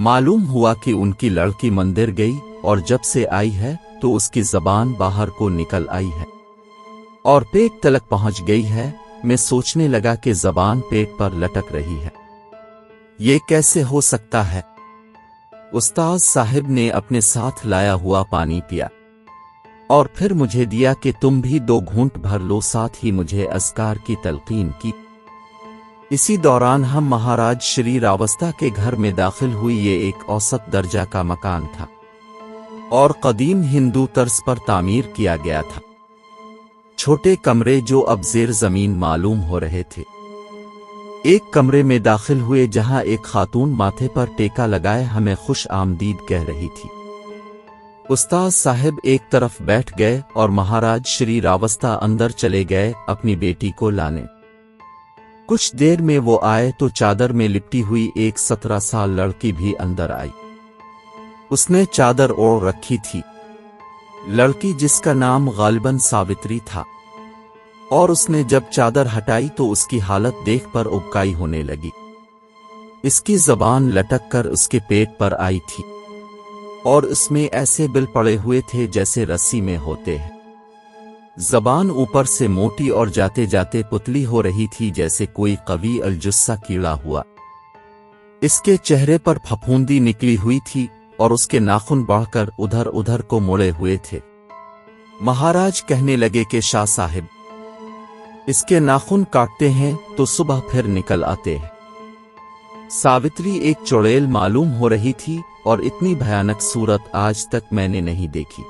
मालूम हुआ कि उनकी लड़की मंदिर गई और जब से आई है तो उसकी जबान बाहर को निकल आई है और पेट तलक पहुंच गई है। मैं सोचने लगा कि जबान पेट पर लटक रही है, ये कैसे हो सकता है। उस्ताद साहिब ने अपने साथ लाया हुआ पानी पिया और फिर मुझे दिया कि तुम भी 2 घूंट भर लो, साथ ही मुझे अस्कार की तलकीन की। इसी दौरान हम महाराज श्री रावस्ता के घर में दाखिल हुई। ये एक औसत दर्जा का मकान था और कदीम हिंदू तर्ज पर तामीर किया गया था। छोटे कमरे जो अब जेर जमीन मालूम हो रहे थे। एक कमरे में दाखिल हुए जहां एक खातून माथे पर टेका लगाए हमें खुश आमदीद कह रही थी। उस्ताद साहिब एक तरफ बैठ गए और महाराज श्री रावस्ता अंदर चले गए अपनी बेटी को लाने। कुछ देर में वो आए तो चादर में लिपटी हुई एक 17 साल लड़की भी अंदर आई। उसने चादर ओढ़ रखी थी। लड़की जिसका नाम गालिबन सावित्री था, और उसने जब चादर हटाई तो उसकी हालत देख पर उबकाई होने लगी। इसकी जबान लटक कर उसके पेट पर आई थी और उसमें ऐसे बिल पड़े हुए थे जैसे रस्सी में होते हैं। जबान ऊपर से मोटी और जाते जाते पुतली हो रही थी जैसे कोई कवी अलजुस्सा कीड़ा हुआ। इसके चेहरे पर फफूंदी निकली हुई थी और उसके नाखून बढ़कर उधर उधर को मुड़े हुए थे। महाराज कहने लगे कि शाह साहिब, इसके नाखून काटते हैं तो सुबह फिर निकल आते हैं। सावित्री एक चुड़ैल मालूम हो रही थी और इतनी भयानक सूरत आज तक मैंने नहीं देखी।